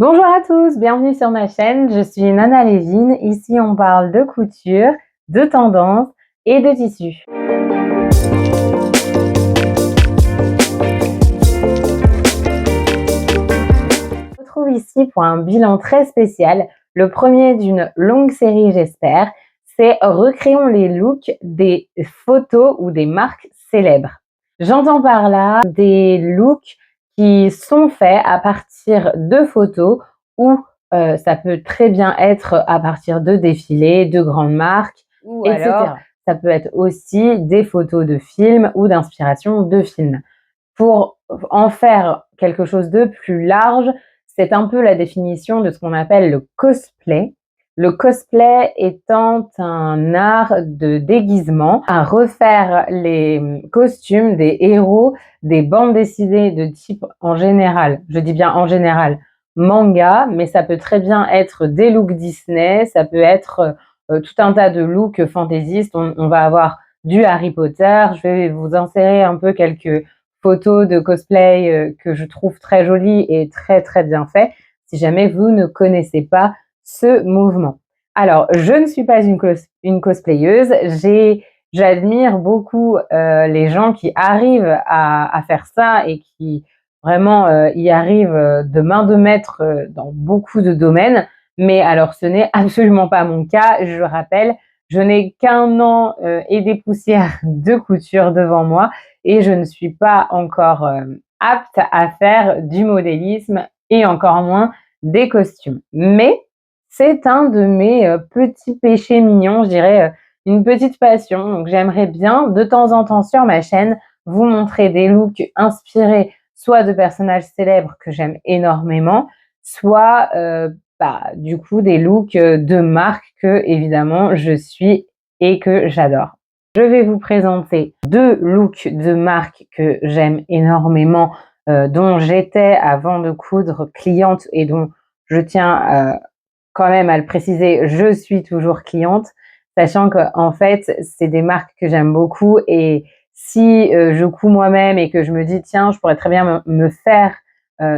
Bonjour à tous, bienvenue sur ma chaîne, je suis Nana Lévine. Ici on parle de couture, de tendance et de tissu. Je me retrouve ici pour un bilan très spécial, le premier d'une longue série j'espère. C'est recréons les looks des photos ou des marques célèbres. J'entends par là des looks qui sont faits à partir de photos ou ça peut très bien être à partir de défilés, de grandes marques, ou etc. Alors, ça peut être aussi des photos de films ou d'inspiration de films. Pour en faire quelque chose de plus large, c'est un peu la définition de ce qu'on appelle le cosplay. Le cosplay étant un art de déguisement à refaire les costumes des héros des bandes dessinées de type en général, je dis bien en général, manga, mais ça peut très bien être des looks Disney, ça peut être tout un tas de looks fantaisistes. On va avoir du Harry Potter. Je vais vous insérer un peu quelques photos de cosplay que je trouve très jolies et très très bien fait, si jamais vous ne connaissez pas ce mouvement. Alors, je ne suis pas une cosplayeuse, j'admire beaucoup les gens qui arrivent à faire ça et qui vraiment y arrivent de main de maître dans beaucoup de domaines, mais alors ce n'est absolument pas mon cas, je rappelle, je n'ai qu'1 an et des poussières de couture devant moi et je ne suis pas encore apte à faire du modélisme et encore moins des costumes. Mais c'est un de mes petits péchés mignons, je dirais, une petite passion. Donc j'aimerais bien de temps en temps sur ma chaîne vous montrer des looks inspirés soit de personnages célèbres que j'aime énormément, soit du coup des looks de marques que évidemment je suis et que j'adore. Je vais vous présenter 2 looks de marques que j'aime énormément, dont j'étais avant de coudre cliente et dont je tiens quand même à le préciser, je suis toujours cliente, sachant qu'en fait, c'est des marques que j'aime beaucoup et si je couds moi-même et que je me dis tiens, je pourrais très bien me faire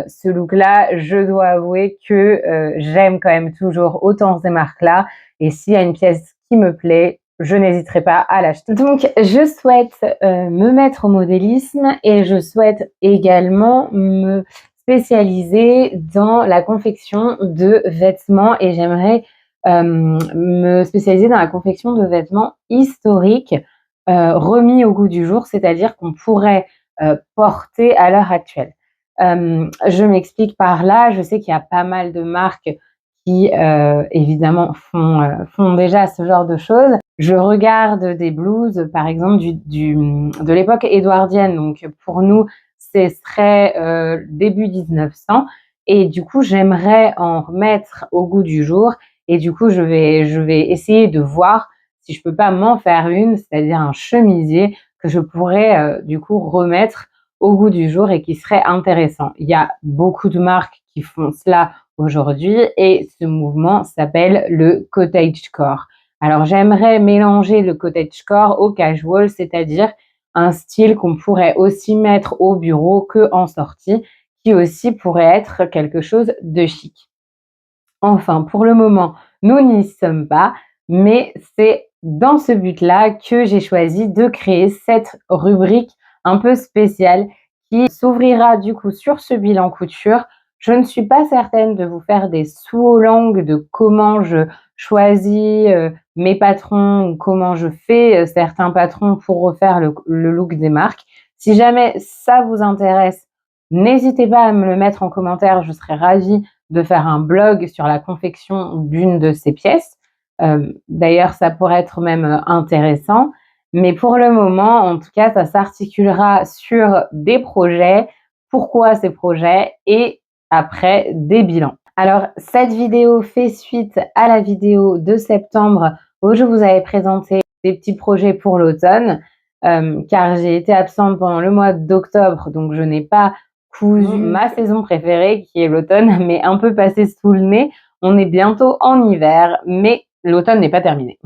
ce look-là, je dois avouer que j'aime quand même toujours autant ces marques-là et s'il y a une pièce qui me plaît, je n'hésiterai pas à l'acheter. Donc, je souhaite me mettre au modélisme et je souhaite également me spécialisée dans la confection de vêtements et j'aimerais me spécialiser dans la confection de vêtements historiques remis au goût du jour, c'est-à-dire qu'on pourrait porter à l'heure actuelle. Je m'explique par là, je sais qu'il y a pas mal de marques qui évidemment font déjà ce genre de choses. Je regarde des blouses, par exemple, de l'époque édouardienne, donc pour nous, ce serait début 1900 et du coup, j'aimerais en remettre au goût du jour et du coup, je vais essayer de voir si je peux pas m'en faire une, c'est-à-dire un chemisier que je pourrais du coup remettre au goût du jour et qui serait intéressant. Il y a beaucoup de marques qui font cela aujourd'hui et ce mouvement s'appelle le cottagecore. Alors, j'aimerais mélanger le cottagecore au casual, c'est-à-dire un style qu'on pourrait aussi mettre au bureau qu'en sortie, qui aussi pourrait être quelque chose de chic. Enfin, pour le moment, nous n'y sommes pas, mais c'est dans ce but-là que j'ai choisi de créer cette rubrique un peu spéciale qui s'ouvrira du coup sur ce bilan couture. Je ne suis pas certaine de vous faire des sous-langues de comment je choisis mes patrons ou comment je fais certains patrons pour refaire le look des marques. Si jamais ça vous intéresse, n'hésitez pas à me le mettre en commentaire, je serais ravie de faire un blog sur la confection d'une de ces pièces. D'ailleurs, ça pourrait être même intéressant. Mais pour le moment, en tout cas, ça s'articulera sur des projets, pourquoi ces projets et après des bilans. Alors, cette vidéo fait suite à la vidéo de septembre où je vous avais présenté des petits projets pour l'automne, car j'ai été absente pendant le mois d'octobre, donc je n'ai pas cousu ma saison préférée qui est l'automne, mais un peu passée sous le nez. On est bientôt en hiver, mais l'automne n'est pas terminé.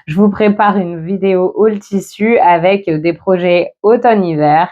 Je vous prépare une vidéo haul tissu avec des projets automne-hiver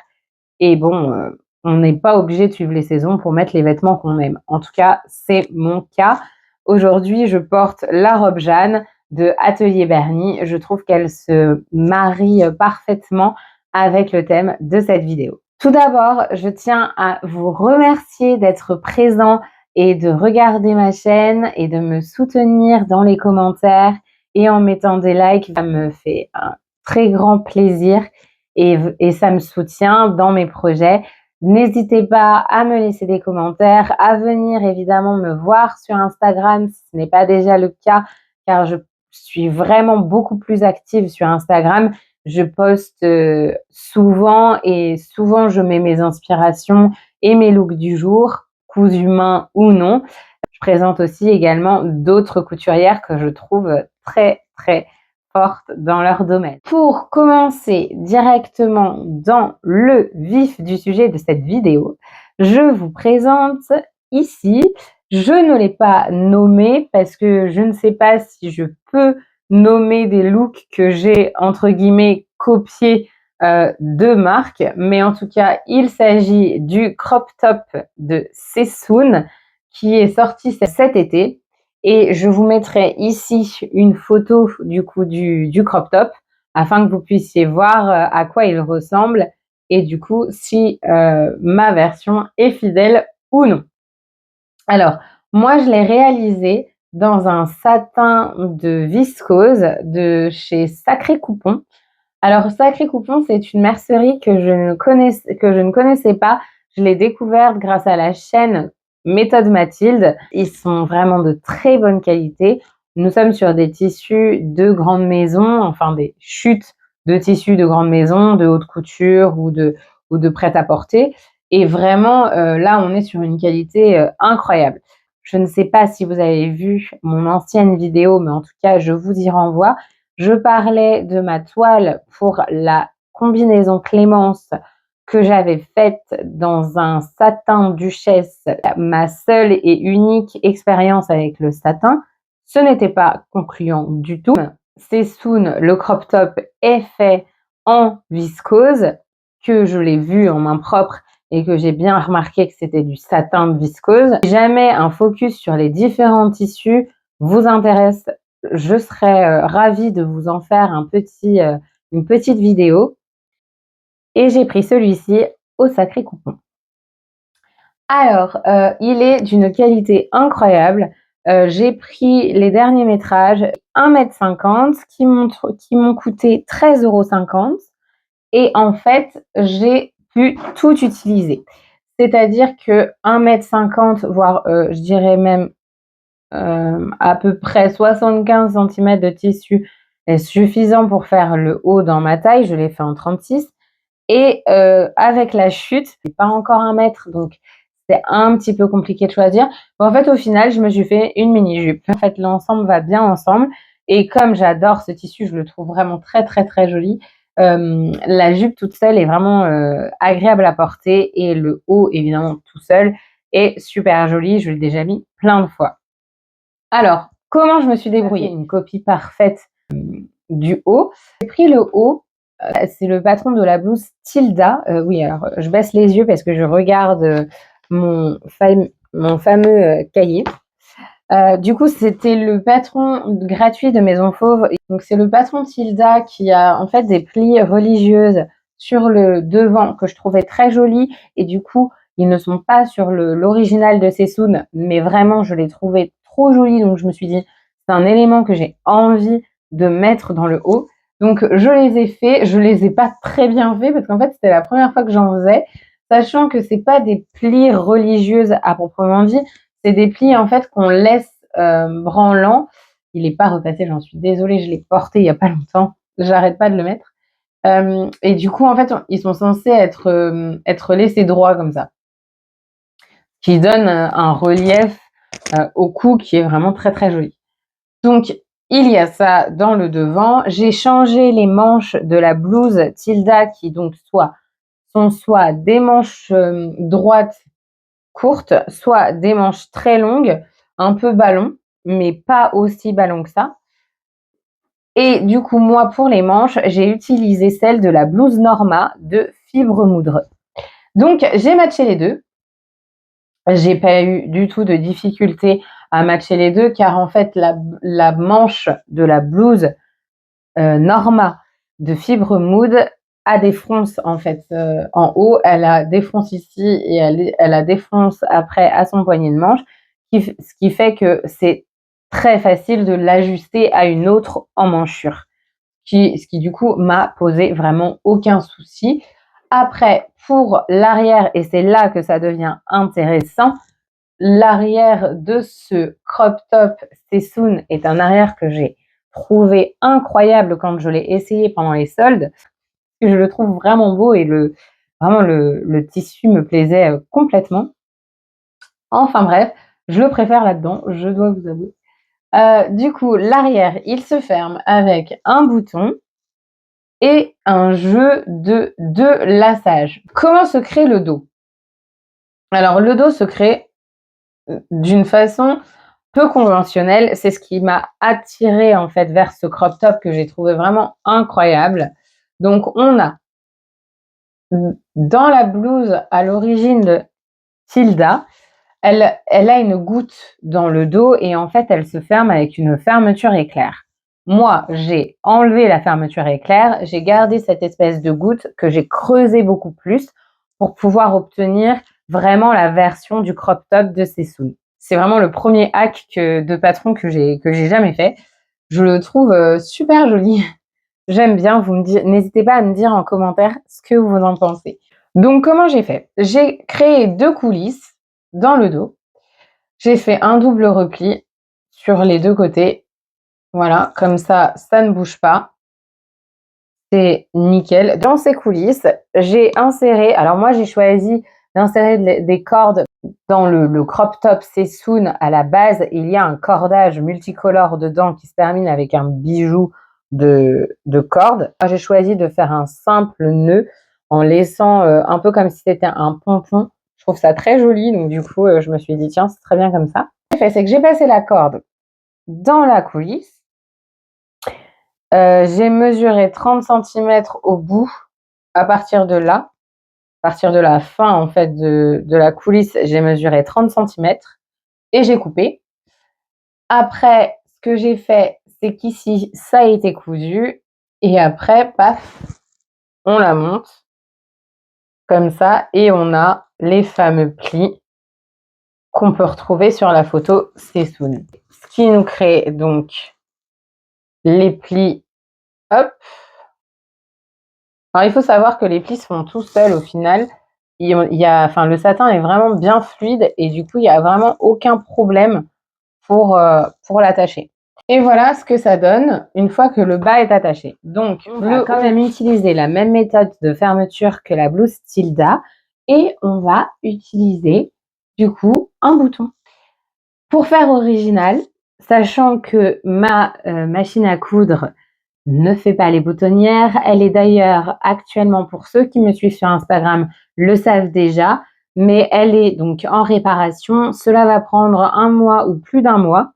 et bon, on n'est pas obligé de suivre les saisons pour mettre les vêtements qu'on aime. En tout cas, c'est mon cas. Aujourd'hui, je porte la robe Jeanne de Atelier Bernie. Je trouve qu'elle se marie parfaitement avec le thème de cette vidéo. Tout d'abord, je tiens à vous remercier d'être présent et de regarder ma chaîne et de me soutenir dans les commentaires et en mettant des likes. Ça me fait un très grand plaisir et ça me soutient dans mes projets. N'hésitez pas à me laisser des commentaires, à venir évidemment me voir sur Instagram si ce n'est pas déjà le cas, car je suis vraiment beaucoup plus active sur Instagram. Je poste souvent et souvent je mets mes inspirations et mes looks du jour, cousus main ou non. Je présente aussi également d'autres couturières que je trouve très fortes dans leur domaine. Pour commencer directement dans le vif du sujet de cette vidéo, je vous présente ici, je ne l'ai pas nommé parce que je ne sais pas si je peux nommer des looks que j'ai entre guillemets copiés de marque, mais en tout cas il s'agit du crop top de Sessoun qui est sorti cet été. Et je vous mettrai ici une photo du coup du crop top afin que vous puissiez voir à quoi il ressemble et du coup si ma version est fidèle ou non. Alors, moi je l'ai réalisé dans un satin de viscose de chez Sacré Coupon. Alors Sacré Coupon, c'est une mercerie que je ne connaissais pas. Je l'ai découverte grâce à la chaîne Méthode Mathilde. Ils sont vraiment de très bonne qualité. Nous sommes sur des tissus de grande maison, enfin des chutes de tissus de grande maison, de haute couture ou de prêt-à-porter. Et vraiment, là, on est sur une qualité incroyable. Je ne sais pas si vous avez vu mon ancienne vidéo, mais en tout cas, je vous y renvoie. Je parlais de ma toile pour la combinaison Clémence que j'avais faite dans un satin Duchesse, ma seule et unique expérience avec le satin. Ce n'était pas concluant du tout. Sessoun, le crop top est fait en viscose, que je l'ai vu en main propre et que j'ai bien remarqué que c'était du satin de viscose. Si jamais un focus sur les différents tissus vous intéresse, je serais ravie de vous en faire une petite vidéo. Et j'ai pris celui-ci au Sacré Coupon. Alors, il est d'une qualité incroyable. J'ai pris les derniers métrages 1,50 m qui m'ont coûté 13,50 € et en fait, j'ai pu tout utiliser. C'est-à-dire que 1,50 m, voire je dirais même à peu près 75 cm de tissu est suffisant pour faire le haut dans ma taille. Je l'ai fait en 36 et avec la chute, c'est pas encore 1 mètre, donc c'est un petit peu compliqué de choisir. En fait, au final, je me suis fait une mini jupe. En fait, l'ensemble va bien ensemble et comme j'adore ce tissu, je le trouve vraiment très joli. La jupe toute seule est vraiment agréable à porter et le haut, évidemment, tout seul est super joli. Je l'ai déjà mis plein de fois. Alors, comment je me suis débrouillée? Une copie parfaite du haut. J'ai pris le haut, c'est le patron de la blouse Tilda. Oui, alors je baisse les yeux parce que je regarde mon fameux cahier. Du coup, c'était le patron gratuit de Maison Fauve. Donc, c'est le patron Tilda qui a en fait des plis religieuses sur le devant que je trouvais très jolis. Et du coup, ils ne sont pas sur l'original de Sessoun, mais vraiment, je les trouvais trop jolis. Donc, je me suis dit, c'est un élément que j'ai envie de mettre dans le haut. Donc, je les ai faits. Je les ai pas très bien faits parce qu'en fait, c'était la première fois que j'en faisais, sachant que c'est pas des plis religieuses à proprement dit. C'est des plis en fait qu'on laisse branlants. Il n'est pas repassé, j'en suis désolée, je l'ai porté il n'y a pas longtemps. J'arrête pas de le mettre. Et du coup, en fait, ils sont censés être laissés droits comme ça, qui donne un relief au cou qui est vraiment très joli. Donc, il y a ça dans le devant. J'ai changé les manches de la blouse Tilda qui donc sont soit des manches droites courtes, soit des manches très longues, un peu ballon, mais pas aussi ballon que ça. Et du coup, moi, pour les manches, j'ai utilisé celle de la blouse Norma de Fibre Moudre. Donc j'ai matché les deux. J'ai pas eu du tout de difficulté à matcher les deux car en fait la manche de la blouse Norma de Fibre Mood a des fronces en fait en haut. Elle a des fronces ici et elle a des fronces après à son poignet de manche, ce qui fait que c'est très facile de l'ajuster à une autre emmanchure, ce qui du coup m'a posé vraiment aucun souci. Après, pour l'arrière, et c'est là que ça devient intéressant, l'arrière de ce crop top Sessoun est un arrière que j'ai trouvé incroyable quand je l'ai essayé pendant les soldes. Je le trouve vraiment beau et vraiment le tissu me plaisait complètement. Enfin bref, je le préfère là-dedans, je dois vous avouer. Du coup, l'arrière, il se ferme avec un bouton et un jeu de 2 lassages. Comment se crée le dos? Alors le dos se crée d'une façon peu conventionnelle. C'est ce qui m'a attirée en fait vers ce crop top que j'ai trouvé vraiment incroyable. Donc on a dans la blouse à l'origine de Tilda, elle a une goutte dans le dos et en fait elle se ferme avec une fermeture éclair. Moi, j'ai enlevé la fermeture éclair, j'ai gardé cette espèce de goutte que j'ai creusée beaucoup plus pour pouvoir obtenir vraiment la version du crop top de Sessoun. C'est vraiment le premier hack de patron que j'ai jamais fait. Je le trouve super joli. J'aime bien, n'hésitez pas à me dire en commentaire ce que vous en pensez. Donc comment j'ai fait? J'ai créé 2 coulisses dans le dos. J'ai fait un double repli sur les 2 côtés. Voilà, comme ça ne bouge pas. C'est nickel. Dans ces coulisses, j'ai inséré, alors moi j'ai choisi d'insérer des cordes dans le crop top Sessoun. À la base, il y a un cordage multicolore dedans qui se termine avec un bijou de cordes. Moi j'ai choisi de faire un simple nœud en laissant un peu comme si c'était un pompon. Je trouve ça très joli, donc du coup je me suis dit tiens, c'est très bien comme ça. Ce que j'ai fait, c'est que j'ai passé la corde dans la coulisse. J'ai mesuré 30 centimètres au bout. À partir de là, à partir de la fin en fait de la coulisse, j'ai mesuré 30 centimètres et j'ai coupé. Après, ce que j'ai fait, c'est qu'ici, ça a été cousu et après, paf, on la monte comme ça et on a les fameux plis qu'on peut retrouver sur la photo Sessoun. Ce qui nous crée donc les plis, hop. Alors il faut savoir que les plis se font tout seuls au final. Enfin, le satin est vraiment bien fluide et du coup, il n'y a vraiment aucun problème pour l'attacher. Et voilà ce que ça donne une fois que le bas est attaché. Donc, on va quand même utiliser la même méthode de fermeture que la blouse Tilda et on va utiliser du coup un bouton. Pour faire original, sachant que ma machine à coudre ne fait pas les boutonnières, elle est d'ailleurs actuellement, pour ceux qui me suivent sur Instagram, le savent déjà, mais elle est donc en réparation. Cela va prendre 1 mois ou plus d'1 mois.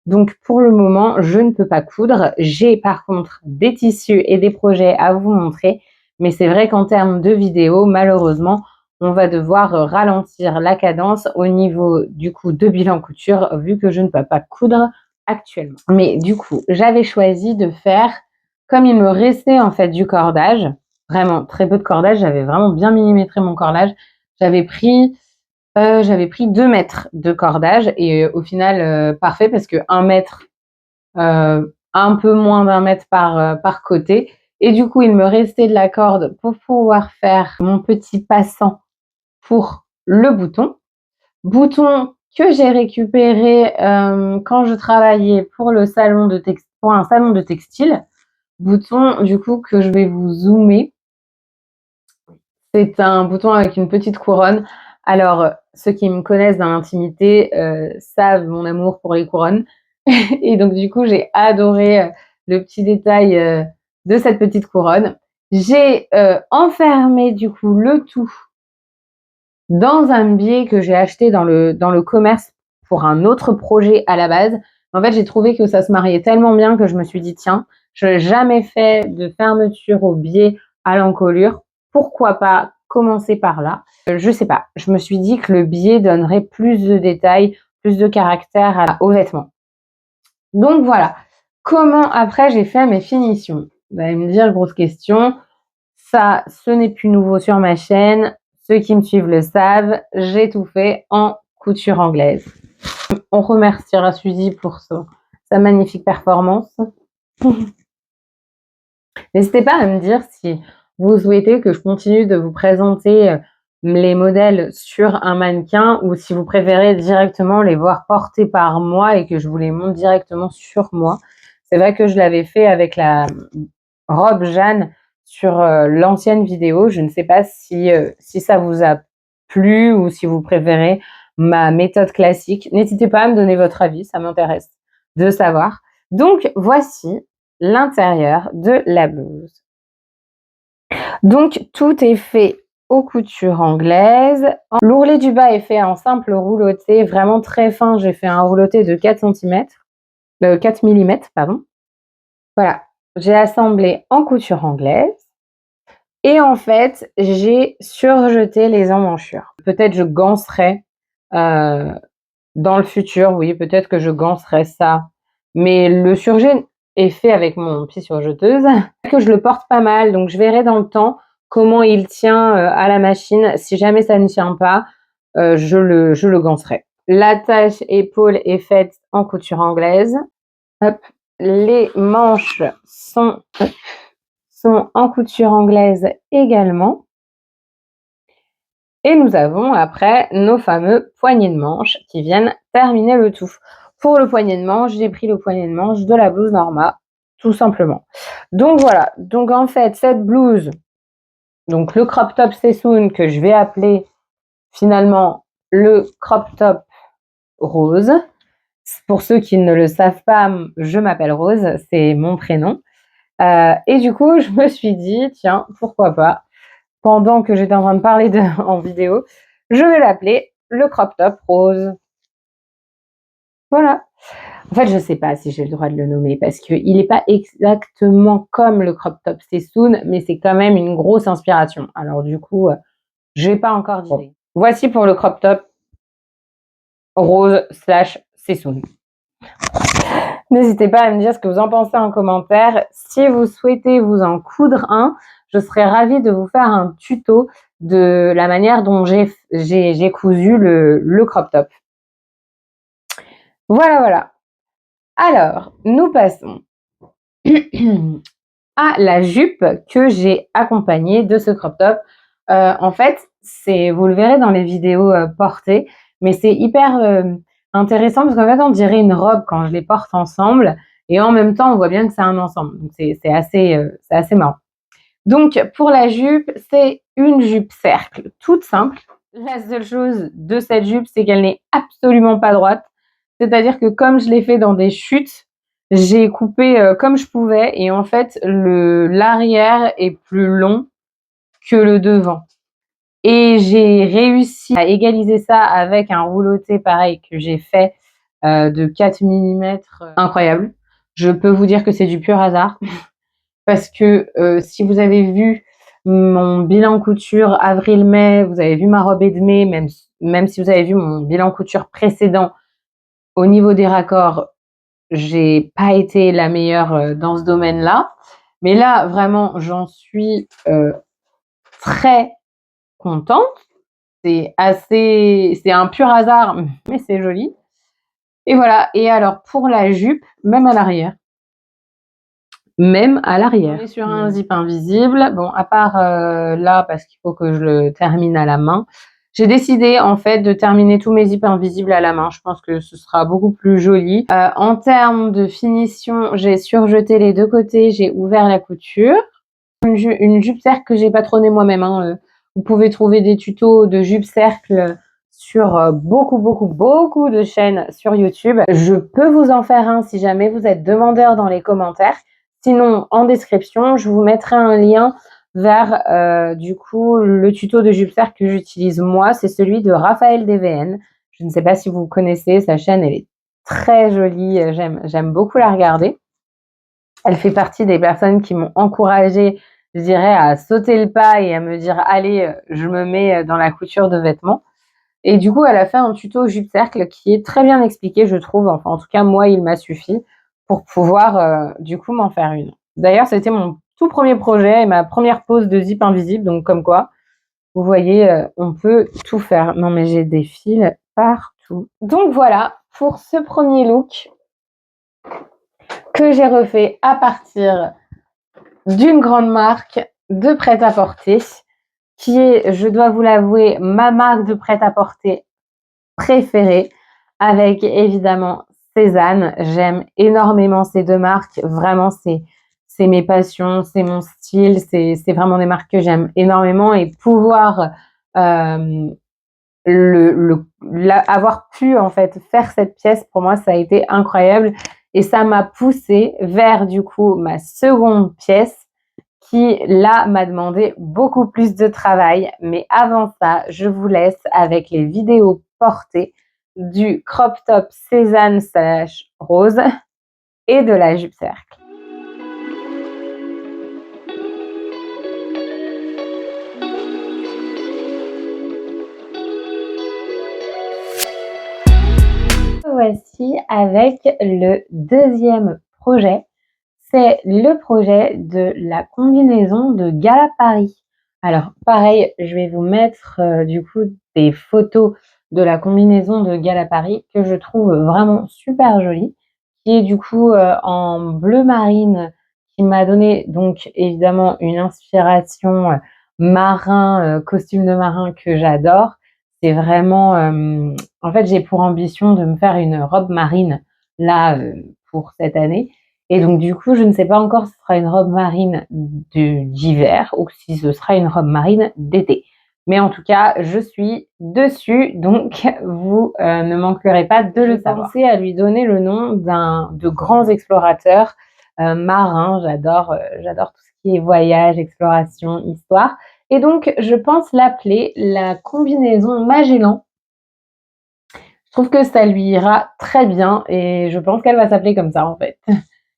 Donc pour le moment, je ne peux pas coudre. J'ai par contre des tissus et des projets à vous montrer, mais c'est vrai qu'en termes de vidéo, malheureusement, on va devoir ralentir la cadence au niveau du coup de bilan couture vu que je ne peux pas coudre actuellement. Mais du coup, j'avais choisi de faire, comme il me restait en fait du cordage, vraiment très peu de cordage, j'avais vraiment bien millimétré mon cordage. J'avais pris 2 mètres de cordage et au final, parfait parce que 1 mètre, un peu moins d'1 mètre par côté et du coup, il me restait de la corde pour pouvoir faire mon petit passant pour le bouton. Bouton que j'ai récupéré, quand je travaillais pour un salon de textile. Bouton du coup que je vais vous zoomer. C'est un bouton avec une petite couronne. Alors, ceux qui me connaissent dans l'intimité savent mon amour pour les couronnes. Et donc du coup, j'ai adoré le petit détail de cette petite couronne. J'ai enfermé du coup le tout dans un biais que j'ai acheté dans le commerce pour un autre projet à la base. En fait, j'ai trouvé que ça se mariait tellement bien que je me suis dit tiens, je n'ai jamais fait de fermeture au biais à l'encolure. Pourquoi pas commencer par là. Je sais pas, je me suis dit que le biais donnerait plus de détails, plus de caractère aux vêtements. Donc voilà, comment après j'ai fait mes finitions? Vous allez me dire, grosse question, ça, ce n'est plus nouveau sur ma chaîne. Ceux qui me suivent le savent, j'ai tout fait en couture anglaise. On remerciera Suzy pour sa magnifique performance. N'hésitez pas à me dire si vous souhaitez que je continue de vous présenter les modèles sur un mannequin ou si vous préférez directement les voir portés par moi et que je vous les montre directement sur moi. C'est vrai que je l'avais fait avec la robe Jeanne sur l'ancienne vidéo. Je ne sais pas si ça vous a plu ou si vous préférez ma méthode classique. N'hésitez pas à me donner votre avis, ça m'intéresse de savoir. Donc voici l'intérieur de la blouse. Donc tout est fait aux coutures anglaises. L'ourlet du bas est fait en simple rouloté, vraiment très fin. J'ai fait un rouloté de 4 cm, 4 mm, pardon. Voilà, j'ai assemblé en couture anglaise. Et en fait, j'ai surjeté les emmanchures. Peut-être je ganserai dans le futur, oui, peut-être que je ganserai ça. Mais le surjet est fait avec mon pied surjeteuse, que je le porte pas mal, donc je verrai dans le temps comment il tient à la machine. Si jamais ça ne tient pas, je le ganserai. L'attache épaule est faite en couture anglaise. Hop. Les manches sont en couture anglaise également. Et nous avons après nos fameux poignets de manche qui viennent terminer le tout. Pour le poignet de manche, j'ai pris le poignet de manche de la blouse Norma, tout simplement. Donc voilà, donc en fait cette blouse, donc le crop top Sessoun que je vais appeler finalement le crop top rose. Pour ceux qui ne le savent pas, je m'appelle Rose, c'est mon prénom. Et du coup, je me suis dit, tiens, pourquoi pas, pendant que j'étais en train de parler en vidéo, je vais l'appeler le crop top rose. Voilà. En fait, je ne sais pas si j'ai le droit de le nommer parce qu'il n'est pas exactement comme le crop top Sessoun, mais c'est quand même une grosse inspiration. Alors du coup, je n'ai pas encore d'idée. Voici pour le crop top rose / Sessoun. N'hésitez pas à me dire ce que vous en pensez en commentaire. Si vous souhaitez vous en coudre un, je serais ravie de vous faire un tuto de la manière dont j'ai cousu le crop top. Voilà, voilà. Alors, nous passons à la jupe que j'ai accompagnée de ce crop top. En fait, vous le verrez dans les vidéos portées, mais c'est hyper intéressant parce qu'en fait, on dirait une robe quand je les porte ensemble et en même temps, on voit bien que c'est un ensemble. Donc, c'est assez marrant. Donc, pour la jupe, c'est une jupe cercle toute simple. La seule chose de cette jupe, c'est qu'elle n'est absolument pas droite. C'est-à-dire que comme je l'ai fait dans des chutes, j'ai coupé comme je pouvais et en fait, l'arrière est plus long que le devant. Et j'ai réussi à égaliser ça avec un rouloté pareil que j'ai fait de 4 mm. Incroyable. Je peux vous dire que c'est du pur hasard. Parce que si vous avez vu mon bilan couture avril-mai, vous avez vu ma robe de mai, même si vous avez vu mon bilan couture précédent, au niveau des raccords, j'ai pas été la meilleure dans ce domaine-là. Mais là, vraiment, j'en suis très contente. C'est un pur hasard, mais c'est joli. Et voilà. Et alors, pour la jupe, même à l'arrière, on est sur un zip invisible. Bon, à part là, parce qu'il faut que je le termine à la main. J'ai décidé en fait de terminer tous mes zips invisibles à la main. Je pense que ce sera beaucoup plus joli. En termes de finition, j'ai surjeté les deux côtés, j'ai ouvert la couture. Une jupe cercle que j'ai patronnée moi-même. Hein. Vous pouvez trouver des tutos de jupe cercle sur beaucoup de chaînes sur YouTube. Je peux vous en faire un si jamais vous êtes demandeur dans les commentaires. Sinon, en description, je vous mettrai un lien vers du coup le tuto de jupe cercle que j'utilise moi. C'est celui de Raphaël DVN. Je ne sais pas si vous connaissez sa chaîne, elle est très jolie. J'aime beaucoup la regarder. Elle fait partie des personnes qui m'ont encouragée je dirais, à sauter le pas et à me dire: «Allez, je me mets, dans la couture de vêtements». Et du coup, elle a fait un tuto jupe-cercle qui est très bien expliqué, je trouve. Enfin, en tout cas, moi, il m'a suffi pour pouvoir, du coup, m'en faire une. D'ailleurs, c'était mon tout premier projet et ma première pose de zip invisible, donc comme quoi, vous voyez, on peut tout faire. Non, mais j'ai des fils partout. Donc voilà, pour ce premier look que j'ai refait à partir d'une grande marque de prêt-à-porter, qui est, je dois vous l'avouer, ma marque de prêt-à-porter préférée, avec évidemment Cézanne. J'aime énormément ces 2 marques. Vraiment, c'est mes passions, c'est mon style, c'est vraiment des marques que j'aime énormément et pouvoir, hem, avoir pu, en fait, faire cette pièce, pour moi, ça a été incroyable et ça m'a poussée vers, du coup, ma seconde pièce qui, là, m'a demandé beaucoup plus de travail. Mais avant ça, je vous laisse avec les vidéos portées du crop top Cézanne/rose et de la jupe cercle. Voici avec le deuxième projet. C'est le projet de la combinaison de Gala Paris. Alors pareil, je vais vous mettre, du coup des photos de la combinaison de Gala Paris que je trouve vraiment super jolie, qui est du coup, en bleu marine, qui m'a donné donc évidemment une inspiration, marin, costume de marin que j'adore. C'est vraiment, en fait, j'ai pour ambition de me faire une robe marine là, pour cette année et donc du coup, je ne sais pas encore si ce sera une robe marine d'hiver ou si ce sera une robe marine d'été. Mais en tout cas, je suis dessus, donc vous, ne manquerez pas de le savoir. J'ai pensé à lui donner le nom de grands explorateurs, marins. J'adore tout ce qui est voyage, exploration, histoire et donc je pense l'appeler la combinaison Magellan. Je trouve que ça lui ira très bien et je pense qu'elle va s'appeler comme ça, en fait.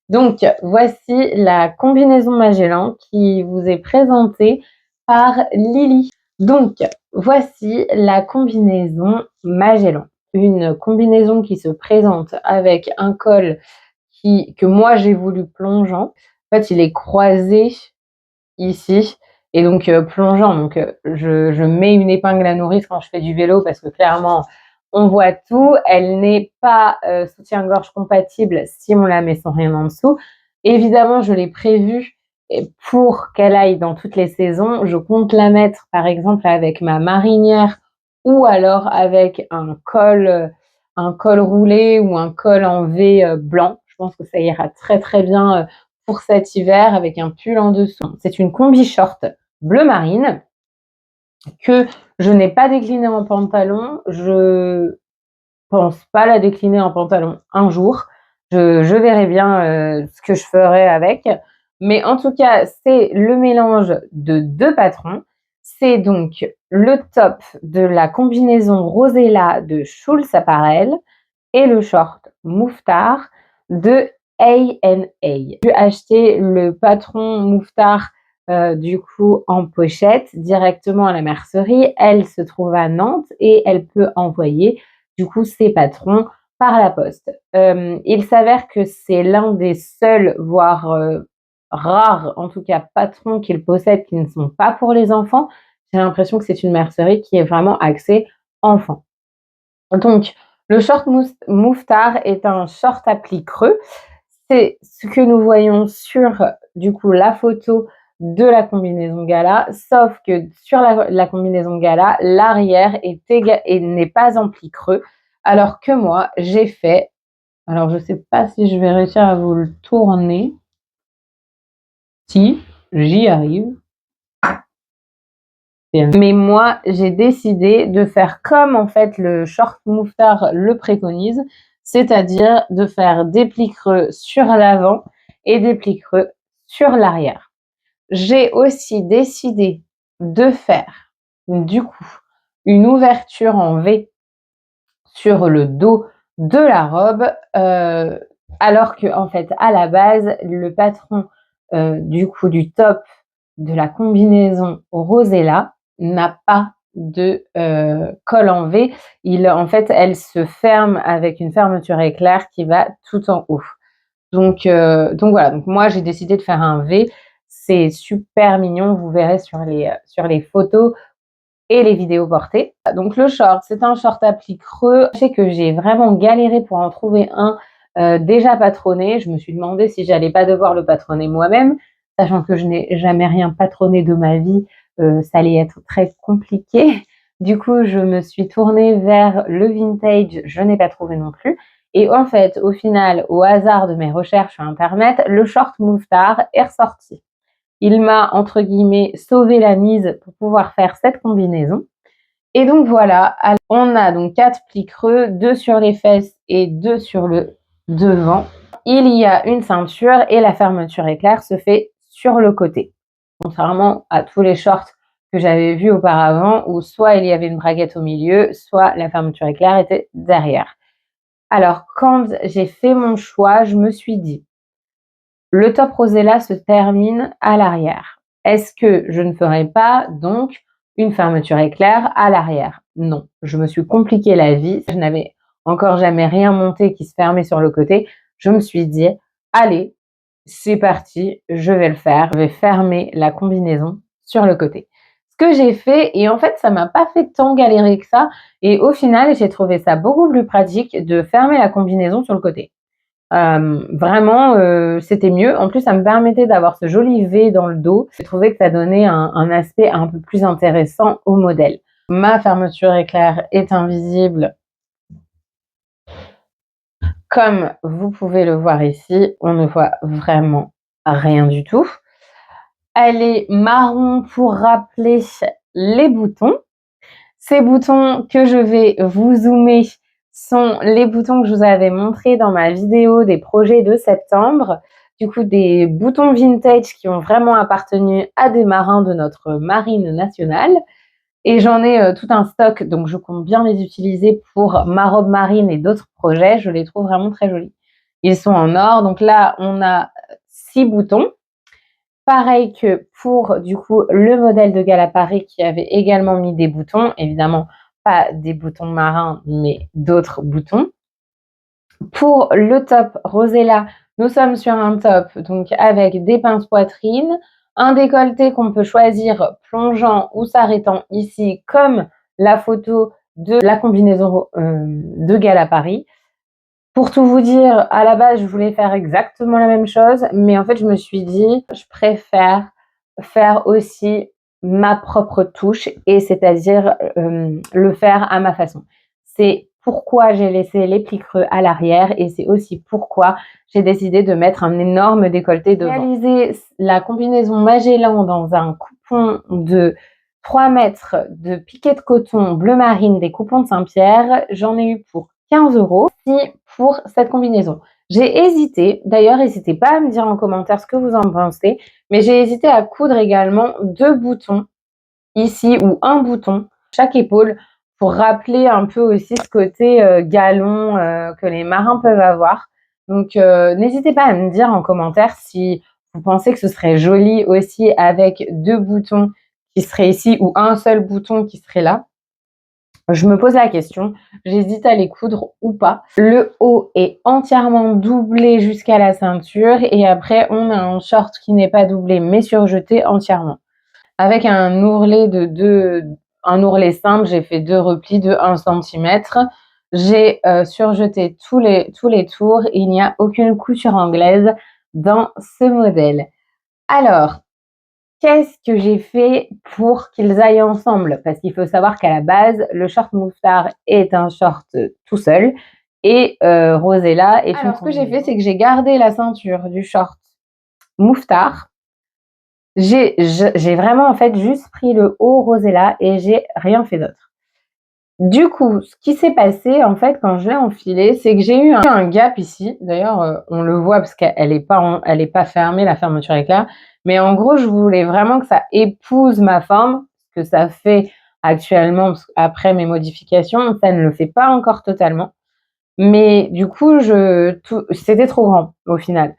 Donc, voici la combinaison Magellan qui vous est présentée par Lily. Donc, voici la combinaison Magellan. Une combinaison qui se présente avec un col que moi j'ai voulu plongeant. En fait, il est croisé ici et donc plongeant. Donc, je mets une épingle à nourrice quand je fais du vélo parce que clairement, on voit tout. Elle n'est pas soutien-gorge compatible si on la met sans rien en dessous. Évidemment, je l'ai prévue pour qu'elle aille dans toutes les saisons. Je compte la mettre, par exemple, avec ma marinière ou alors avec un col roulé ou un col en V blanc. Je pense que ça ira très très bien pour cet hiver avec un pull en dessous. C'est une combi short bleu marine que je n'ai pas déclinée en pantalon. Je pense pas la décliner en pantalon un jour. Je verrai bien ce que je ferai avec. Mais en tout cas, c'est le mélange de 2 patrons. C'est donc le top de la combinaison Rosella de Schulz Apparel et le short Mouffetard de A&A. J'ai acheté le patron Mouffetard du coup en pochette directement à la mercerie. Elle se trouve à Nantes et elle peut envoyer du coup ses patrons par la poste. Il s'avère que c'est l'un des seuls, voire rares en tout cas, patrons qu'il possède qui ne sont pas pour les enfants. J'ai l'impression que c'est une mercerie qui est vraiment axée enfants. Donc, le short mouffetard est un short à plis creux. C'est ce que nous voyons sur, du coup, la photo de la combinaison gala, sauf que sur la combinaison gala, l'arrière n'est pas en plis creux, alors que moi, j'ai fait, alors je ne sais pas si je vais réussir à vous le tourner. Si, j'y arrive. Mais moi, j'ai décidé de faire comme en fait le short mouffetard le préconise, c'est-à-dire de faire des plis creux sur l'avant et des plis creux sur l'arrière. J'ai aussi décidé de faire du coup une ouverture en V sur le dos de la robe, alors que en fait à la base le patron du coup du top de la combinaison Rosella n'a pas de col en V. En fait, elle se ferme avec une fermeture éclair qui va tout en haut. Donc voilà, donc moi j'ai décidé de faire un V. C'est super mignon, vous verrez sur les photos et les vidéos portées. Donc le short, c'est un short à plis creux. Je sais que j'ai vraiment galéré pour en trouver un déjà patronné. Je me suis demandé si j'allais pas devoir le patronner moi-même, sachant que je n'ai jamais rien patronné de ma vie, ça allait être très compliqué. Du coup, je me suis tournée vers le vintage, je n'ai pas trouvé non plus. Et en fait, au final, au hasard de mes recherches sur internet, le short mouffetard est ressorti. Il m'a, entre guillemets, sauvé la mise pour pouvoir faire cette combinaison. Et donc voilà, on a donc 4 plis creux, 2 sur les fesses et 2 sur le devant. Il y a une ceinture et la fermeture éclair se fait sur le côté. Contrairement à tous les shorts que j'avais vus auparavant où soit il y avait une braguette au milieu, soit la fermeture éclair était derrière. Alors quand j'ai fait mon choix, je me suis dit, le top Rosella se termine à l'arrière. Est-ce que je ne ferai pas donc une fermeture éclair à l'arrière? Non, je me suis compliqué la vie. Je n'avais encore jamais rien monté qui se fermait sur le côté. Je me suis dit, allez, c'est parti, je vais le faire. Je vais fermer la combinaison sur le côté. Ce que j'ai fait, et en fait, ça m'a pas fait tant galérer que ça. Et au final, j'ai trouvé ça beaucoup plus pratique de fermer la combinaison sur le côté. Vraiment, c'était mieux. En plus, ça me permettait d'avoir ce joli V dans le dos. J'ai trouvé que ça donnait un aspect un peu plus intéressant au modèle. Ma fermeture éclair est invisible. Comme vous pouvez le voir ici, on ne voit vraiment rien du tout. Elle est marron pour rappeler les boutons. Ces boutons que je vais vous zoomer sont les boutons que je vous avais montrés dans ma vidéo des projets de septembre. Du coup, des boutons vintage qui ont vraiment appartenu à des marins de notre marine nationale. Et j'en ai tout un stock, donc je compte bien les utiliser pour ma robe marine et d'autres projets. Je les trouve vraiment très jolis. Ils sont en or. Donc là, on a 6 boutons. Pareil que pour du coup le modèle de Gala Paris qui avait également mis des boutons, évidemment pas des boutons marins mais d'autres boutons. Pour le top Rosella, nous sommes sur un top donc avec des pinces poitrine, un décolleté qu'on peut choisir plongeant ou s'arrêtant ici comme la photo de la combinaison de Gala Paris. Pour tout vous dire, à la base, je voulais faire exactement la même chose, mais en fait, je me suis dit, je préfère faire aussi ma propre touche et c'est-à-dire le faire à ma façon. C'est pourquoi j'ai laissé les plis creux à l'arrière et c'est aussi pourquoi j'ai décidé de mettre un énorme décolleté devant. Réaliser la combinaison Magellan dans un coupon de 3 mètres de piqué de coton bleu marine des coupons de Saint-Pierre, j'en ai eu pour 15 € pour cette combinaison. J'ai hésité, d'ailleurs n'hésitez pas à me dire en commentaire ce que vous en pensez, mais j'ai hésité à coudre également 2 boutons ici ou un bouton chaque épaule pour rappeler un peu aussi ce côté galon que les marins peuvent avoir. Donc n'hésitez pas à me dire en commentaire si vous pensez que ce serait joli aussi avec 2 boutons qui seraient ici ou un seul bouton qui serait là. Je me pose la question, j'hésite à les coudre ou pas. Le haut est entièrement doublé jusqu'à la ceinture et après on a un short qui n'est pas doublé mais surjeté entièrement. Avec un ourlet un ourlet simple, j'ai fait 2 replis de 1 cm. J'ai surjeté tous les tours et il n'y a aucune couture anglaise dans ce modèle. Alors, qu'est-ce que j'ai fait pour qu'ils aillent ensemble? Parce qu'il faut savoir qu'à la base, le short mouffetard est un short tout seul et Rosella est une combinaison. Ce que j'ai fait, c'est que j'ai gardé la ceinture du short mouffetard. J'ai vraiment en fait juste pris le haut Rosella et j'ai rien fait d'autre. Du coup, ce qui s'est passé en fait quand je l'ai enfilé, c'est que j'ai eu un gap ici. D'ailleurs, on le voit parce qu'elle est pas fermée, la fermeture éclair. Mais en gros, je voulais vraiment que ça épouse ma forme, ce que ça fait actuellement après mes modifications. Ça ne le fait pas encore totalement. Mais du coup, c'était trop grand au final.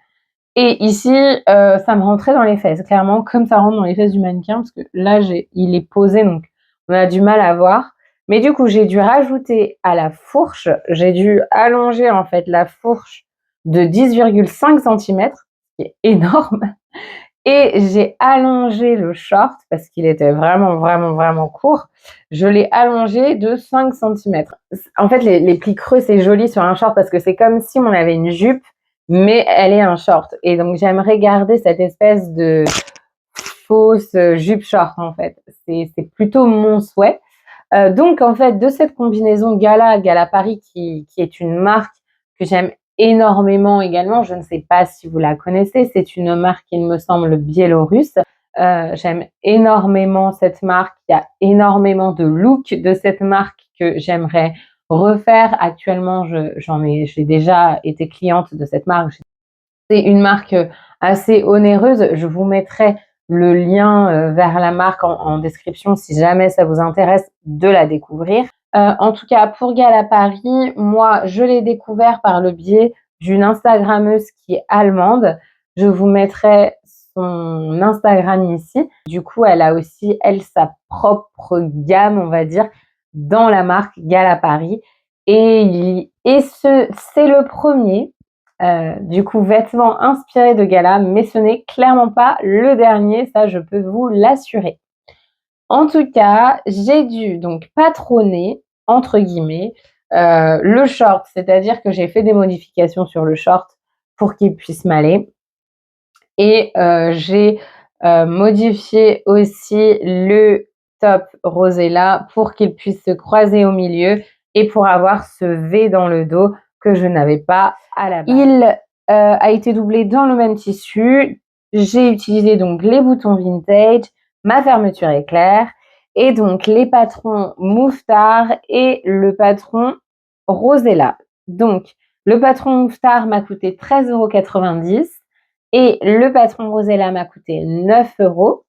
Et ici, ça me rentrait dans les fesses, clairement, comme ça rentre dans les fesses du mannequin, parce que là, il est posé, donc on a du mal à voir. Mais du coup, j'ai dû rajouter à la fourche, j'ai dû allonger en fait la fourche de 10,5 centimètres, ce qui est énorme. Et j'ai allongé le short parce qu'il était vraiment court. Je l'ai allongé de 5 centimètres. En fait, les plis creux, c'est joli sur un short parce que c'est comme si on avait une jupe, mais elle est un short. Et donc, j'aimerais garder cette espèce de fausse jupe short, en fait. C'est plutôt mon souhait. Donc, en fait, de cette combinaison Gala Paris, qui est une marque que j'aime énormément également. Je ne sais pas si vous la connaissez. C'est une marque, il me semble, biélorusse. J'aime énormément cette marque. Il y a énormément de looks de cette marque que j'aimerais refaire. Actuellement, j'ai déjà été cliente de cette marque. C'est une marque assez onéreuse. Je vous mettrai le lien vers la marque en description si jamais ça vous intéresse de la découvrir. En tout cas, pour Gala Paris, moi, je l'ai découvert par le biais d'une Instagrammeuse qui est allemande. Je vous mettrai son Instagram ici. Du coup, elle a aussi, elle, sa propre gamme, on va dire, dans la marque Gala Paris. Et c'est le premier du coup, vêtements inspirés de gala, mais ce n'est clairement pas le dernier, ça je peux vous l'assurer. En tout cas, j'ai dû donc patronner, entre guillemets, le short, c'est-à-dire que j'ai fait des modifications sur le short pour qu'il puisse m'aller. Et j'ai modifié aussi le top Rosella pour qu'il puisse se croiser au milieu et pour avoir ce V dans le dos que je n'avais pas à la base. Il a été doublé dans le même tissu. J'ai utilisé donc les boutons vintage, ma fermeture éclair et donc les patrons mouffetard et le patron Rosella. Donc le patron mouffetard m'a coûté 13,90 € et le patron Rosella m'a coûté 9 €.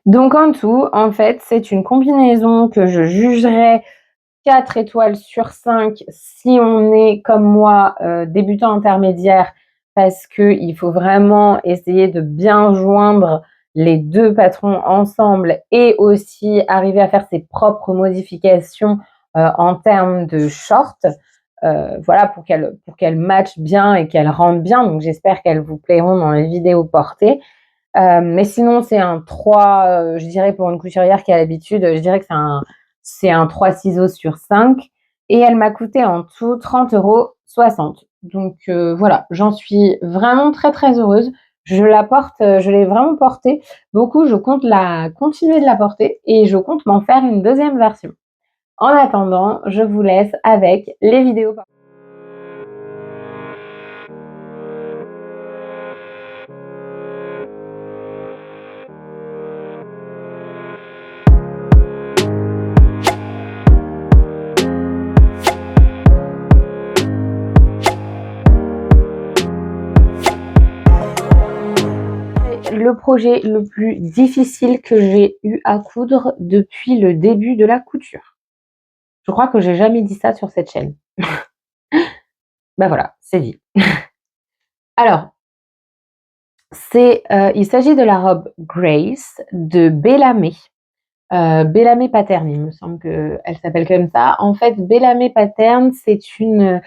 Donc en tout, en fait, c'est une combinaison que je jugerais 4 étoiles sur 5 si on est comme moi, débutant intermédiaire, parce qu'il faut vraiment essayer de bien joindre les 2 patrons ensemble et aussi arriver à faire ses propres modifications, en termes de short. Voilà, pour qu'elles matchent bien et qu'elles rendent bien. Donc j'espère qu'elles vous plairont dans les vidéos portées. Mais sinon, c'est un 3, je dirais pour une couturière qui a l'habitude, je dirais que c'est un 3 ciseaux sur 5 et elle m'a coûté en tout 30,60 €. Donc voilà, j'en suis vraiment très heureuse. Je la porte, je l'ai vraiment portée beaucoup. Je compte continuer de la porter et je compte m'en faire une deuxième version. En attendant, je vous laisse avec les vidéos. Le projet le plus difficile que j'ai eu à coudre depuis le début de la couture. Je crois que j'ai jamais dit ça sur cette chaîne. Ben voilà, c'est dit. Alors, il s'agit de la robe Grace de Bellamé. Bellamé Pattern, il me semble qu'elle s'appelle comme ça. En fait, Bellamé Pattern, c'est une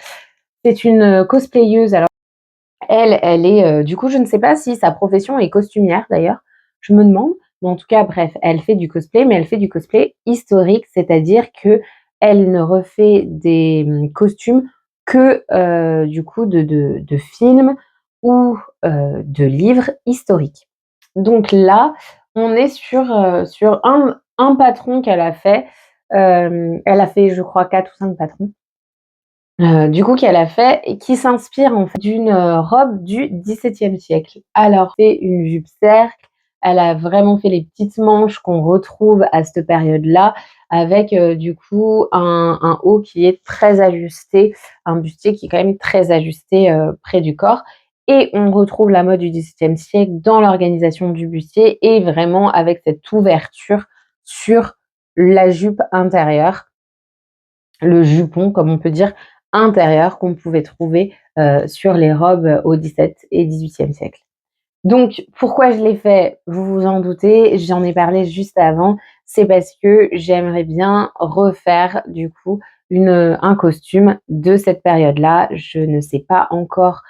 cosplayeuse. Alors, elle est, du coup, je ne sais pas si sa profession est costumière d'ailleurs, je me demande. Mais en tout cas, bref, elle fait du cosplay, mais elle fait du cosplay historique, c'est-à-dire qu'elle ne refait des costumes que du coup de films ou de livres historiques. Donc là, on est sur un patron qu'elle a fait. Elle a fait, je crois, 4 ou 5 patrons. Du coup, qu'elle a fait et qui s'inspire en fait d'une robe du XVIIe siècle. Alors, fait une jupe cercle, elle a vraiment fait les petites manches qu'on retrouve à cette période-là, avec du coup un haut qui est très ajusté, un bustier qui est quand même très ajusté près du corps. Et on retrouve la mode du XVIIe siècle dans l'organisation du bustier et vraiment avec cette ouverture sur la jupe intérieure, le jupon comme on peut dire, intérieure qu'on pouvait trouver sur les robes au XVIIe et XVIIIe siècle. Donc, pourquoi je l'ai fait? Vous vous en doutez, j'en ai parlé juste avant. C'est parce que j'aimerais bien refaire du coup un costume de cette période-là. Je ne sais pas encore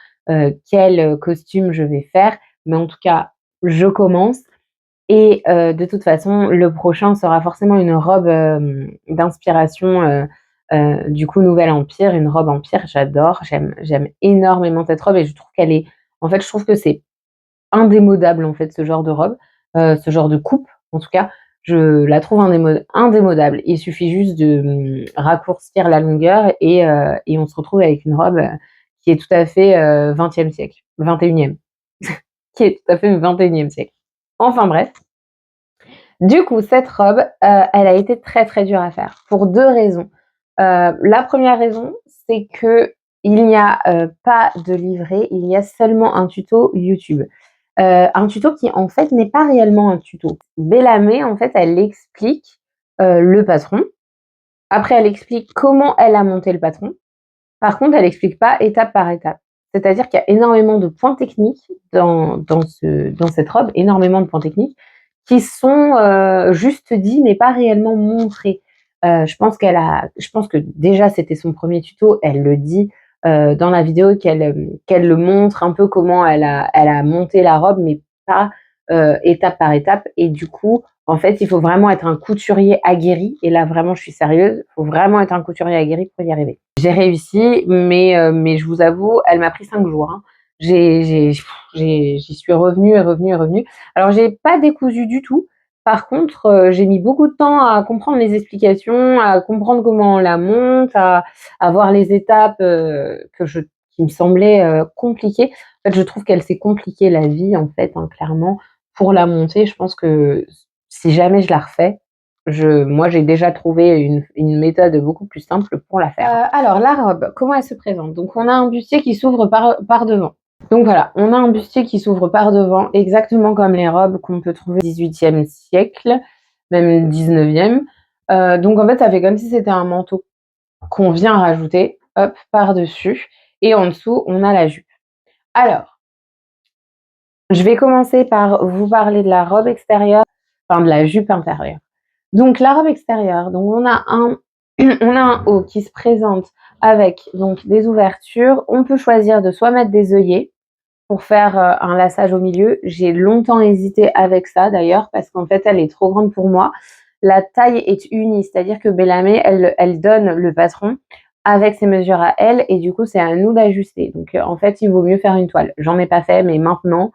quel costume je vais faire, mais en tout cas, je commence. Et de toute façon, le prochain sera forcément une robe d'inspiration du coup Nouvel Empire, une robe empire. J'adore, j'aime énormément cette robe et je trouve qu'elle est, en fait, je trouve que c'est indémodable en fait ce genre de robe, ce genre de coupe en tout cas, je la trouve indémodable. Il suffit juste de, raccourcir la longueur et on se retrouve avec une robe, qui est tout à fait, 20e siècle, 21e, qui est tout à fait 21e siècle. Enfin bref, du coup cette robe, elle a été très, très dure à faire pour 2 raisons. La première raison, c'est qu'il n'y a, pas de livret, il y a seulement un tuto YouTube. Un tuto qui en fait n'est pas réellement un tuto. Bellamé en fait, elle explique, le patron. Après elle explique comment elle a monté le patron. Par contre, elle explique pas étape par étape. C'est-à-dire qu'il y a énormément de points techniques dans cette robe, énormément de points techniques qui sont, juste dits mais pas réellement montrés. Je pense que déjà c'était son premier tuto, elle le dit, dans la vidéo qu'elle le montre un peu comment elle a monté la robe, mais pas, étape par étape et du coup, en fait, il faut vraiment être un couturier aguerri et là vraiment je suis sérieuse, il faut vraiment être un couturier aguerri pour y arriver. J'ai réussi, mais je vous avoue, elle m'a pris 5 jours, hein. J'y suis revenue et revenue et revenue. Alors j'ai pas décousu du tout. Par contre, j'ai mis beaucoup de temps à comprendre les explications, à comprendre comment on la monte, à voir les étapes, qui me semblaient, compliquées. En fait, je trouve qu'elle s'est compliquée la vie, en fait, hein, clairement, pour la monter. Je pense que si jamais je la refais, moi, j'ai déjà trouvé une méthode beaucoup plus simple pour la faire. Alors la robe, comment elle se présente? Donc on a un bustier qui s'ouvre par devant. Donc voilà, on a un bustier qui s'ouvre par devant, exactement comme les robes qu'on peut trouver au XVIIIe siècle, même XIXe. Donc en fait, ça fait comme si c'était un manteau qu'on vient rajouter, hop, par-dessus. Et en dessous, on a la jupe. Alors, je vais commencer par vous parler de la robe extérieure, enfin de la jupe intérieure. Donc la robe extérieure, donc on a on a un haut qui se présente avec donc des ouvertures. On peut choisir de soit mettre des œillets pour faire, un laçage au milieu. J'ai longtemps hésité avec ça d'ailleurs parce qu'en fait, elle est trop grande pour moi. La taille est unie, c'est-à-dire que Bellamé, elle donne le patron avec ses mesures à elle et du coup, c'est à nous d'ajuster. Donc, en fait, il vaut mieux faire une toile. J'en ai pas fait, mais maintenant,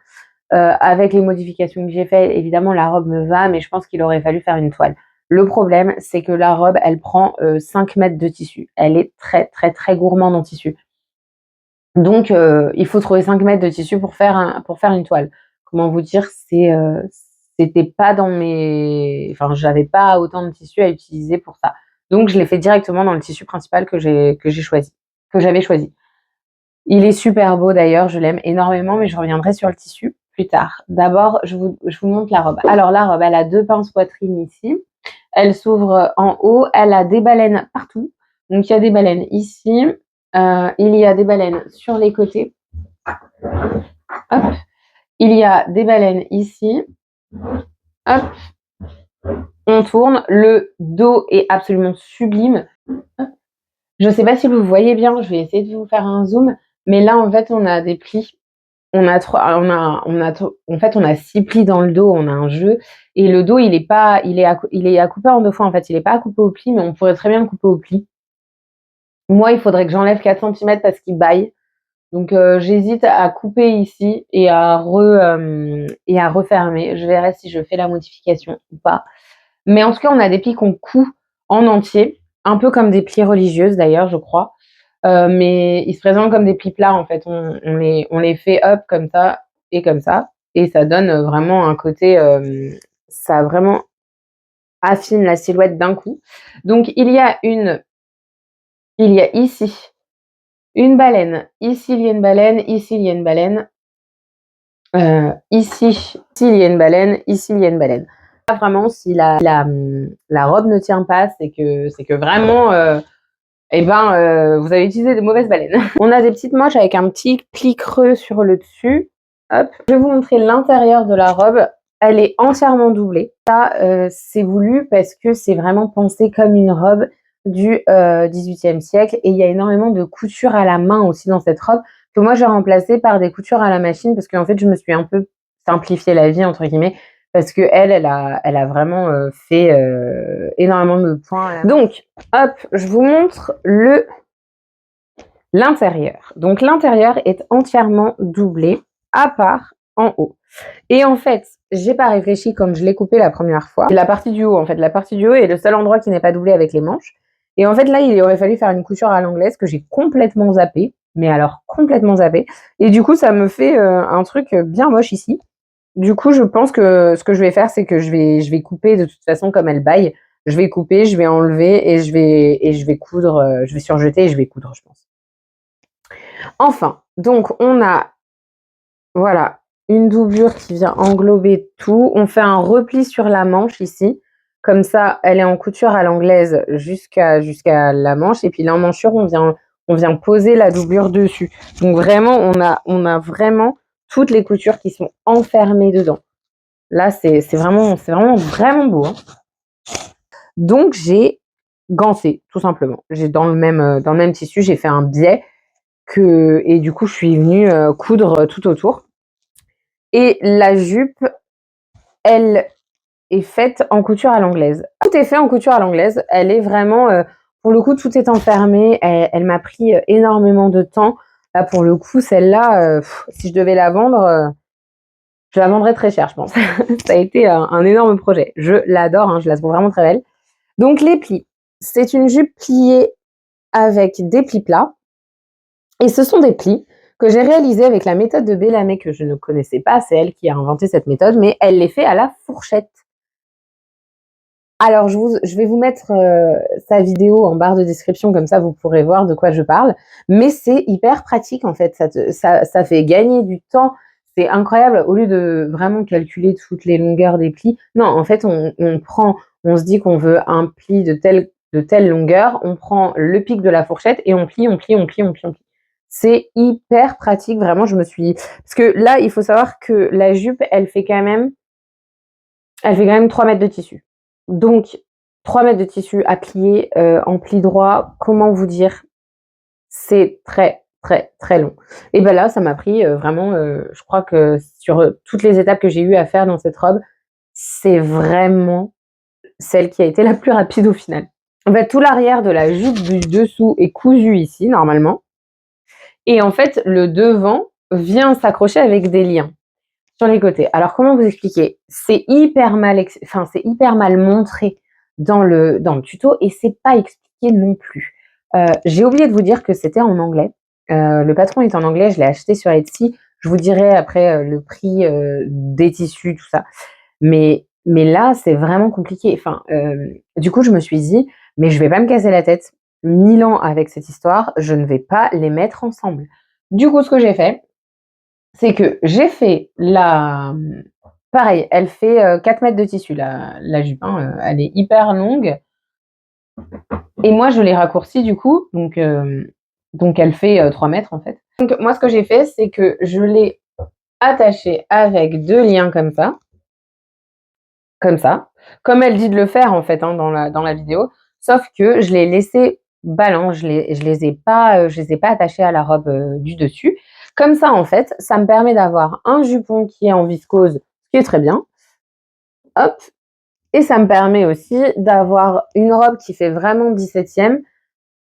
avec les modifications que j'ai faites, évidemment, la robe me va, mais je pense qu'il aurait fallu faire une toile. Le problème, c'est que la robe, elle prend 5 mètres de tissu. Elle est très, très, très gourmande en tissu. Donc, il faut trouver 5 mètres de tissu pour faire une toile. Comment vous dire? C'était pas dans mes enfin, j'avais pas autant de tissu à utiliser pour ça. Donc je l'ai fait directement dans le tissu principal que j'avais choisi. Il est super beau d'ailleurs, je l'aime énormément, mais je reviendrai sur le tissu plus tard. D'abord, je vous montre la robe. Alors la robe, elle a 2 pinces poitrine ici. Elle s'ouvre en haut, elle a des baleines partout. Donc il y a des baleines ici, il y a des baleines sur les côtés. Hop. Il y a des baleines ici. Hop. On tourne. Le dos est absolument sublime. Hop. Je ne sais pas si vous voyez bien, je vais essayer de vous faire un zoom, mais là en fait on a des plis. En fait on a 6 plis dans le dos, on a un jeu et le dos il est à couper en 2 fois en fait, il est pas à couper au pli, mais on pourrait très bien le couper au pli. Moi, il faudrait que j'enlève 4 centimètres parce qu'il baille. Donc j'hésite à couper ici et à refermer. Je verrai si je fais la modification ou pas. Mais en tout cas, on a des plis qu'on coud en entier, un peu comme des plis religieuses d'ailleurs, je crois. Mais ils se présentent comme des plis plats en fait. On les fait hop comme ça et ça donne vraiment un côté, ça vraiment affine la silhouette d'un coup. Donc il y a ici une baleine, ici il y a une baleine, ici il y a une baleine. Ici il y a une baleine, ici il y a une baleine. Là, vraiment, si la robe ne tient pas, c'est que vraiment, eh ben, vous avez utilisé des mauvaises baleines. On a des petites manches avec un petit pli creux sur le dessus. Hop. Je vais vous montrer l'intérieur de la robe. Elle est entièrement doublée. Ça, c'est voulu parce que c'est vraiment pensé comme une robe du XVIIIe siècle. Et il y a énormément de coutures à la main aussi dans cette robe que moi, j'ai remplacé par des coutures à la machine parce qu'en fait, je me suis un peu simplifié la vie, entre guillemets, parce que elle a vraiment fait énormément de points. Donc, hop, je vous montre l'intérieur. Donc, l'intérieur est entièrement doublé, à part en haut. Et en fait, j'ai pas réfléchi comme je l'ai coupé la première fois. C'est la partie du haut, en fait. La partie du haut est le seul endroit qui n'est pas doublé avec les manches. Et en fait, là, il aurait fallu faire une couture à l'anglaise que j'ai complètement zappé. Mais alors, complètement zappé. Et du coup, ça me fait un truc bien moche ici. Du coup, je pense que ce que je vais faire, c'est que je vais couper de toute façon comme elle baille. Je vais couper, je vais enlever et je vais coudre, je vais surjeter et je vais coudre, je pense. Enfin, donc on a, voilà, une doublure qui vient englober tout. On fait un repli sur la manche ici. Comme ça, elle est en couture à l'anglaise jusqu'à la manche. Et puis l'emmanchure, on vient poser la doublure dessus. Donc vraiment, on a vraiment toutes les coutures qui sont enfermées dedans. Là, c'est vraiment beau, hein. Donc, j'ai gancé, tout simplement. J'ai dans le même tissu, j'ai fait un biais et du coup, je suis venue coudre tout autour. Et la jupe, elle est faite en couture à l'anglaise. Tout est fait en couture à l'anglaise. Elle est vraiment, pour le coup, tout est enfermé. Elle m'a pris énormément de temps. Là, pour le coup, celle-là, si je devais la vendre, je la vendrais très cher, je pense. Ça a été un énorme projet. Je l'adore, hein, je la trouve vraiment très belle. Donc, les plis. C'est une jupe pliée avec des plis plats. Et ce sont des plis que j'ai réalisés avec la méthode de Bellamé que je ne connaissais pas. C'est elle qui a inventé cette méthode, mais elle les fait à la fourchette. Alors, je vais vous mettre sa vidéo en barre de description, comme ça vous pourrez voir de quoi je parle. Mais c'est hyper pratique en fait, ça fait gagner du temps. C'est incroyable, au lieu de vraiment calculer toutes les longueurs des plis. Non, en fait, on se dit qu'on veut un pli de telle longueur, on prend le pic de la fourchette et on plie, on plie, on plie, on plie, on plie. C'est hyper pratique, vraiment, Parce que là, il faut savoir que la jupe, elle fait quand même 3 mètres de tissu. Donc, 3 mètres de tissu à plier en pli droit, comment vous dire? C'est très, très, très long. Et ben là, ça m'a pris vraiment, je crois que sur toutes les étapes que j'ai eu à faire dans cette robe, c'est vraiment celle qui a été la plus rapide au final. En fait, tout l'arrière de la jupe du dessous est cousu ici, normalement. Et en fait, le devant vient s'accrocher avec des liens sur les côtés. Alors, comment vous expliquer? C'est hyper mal montré dans le tuto et c'est pas expliqué non plus. J'ai oublié de vous dire que c'était en anglais. Le patron est en anglais, je l'ai acheté sur Etsy. Je vous dirai après le prix des tissus, tout ça. Mais là, c'est vraiment compliqué. Enfin, du coup, je me suis dit, mais je vais pas me casser la tête 1000 ans avec cette histoire, je ne vais pas les mettre ensemble. Du coup, ce que j'ai fait, c'est que j'ai fait pareil, elle fait 4 mètres de tissu, la jupe, hein, elle est hyper longue. Et moi, je l'ai raccourcie du coup, donc elle fait 3 mètres en fait. Donc moi, ce que j'ai fait, c'est que je l'ai attachée avec 2 liens comme ça, comme elle dit de le faire en fait dans la vidéo, sauf que je l'ai laissé ballant, je les ai pas attachés à la robe du dessus. Comme ça, en fait, ça me permet d'avoir un jupon qui est en viscose, ce qui est très bien. Hop. Et ça me permet aussi d'avoir une robe qui fait vraiment 17e,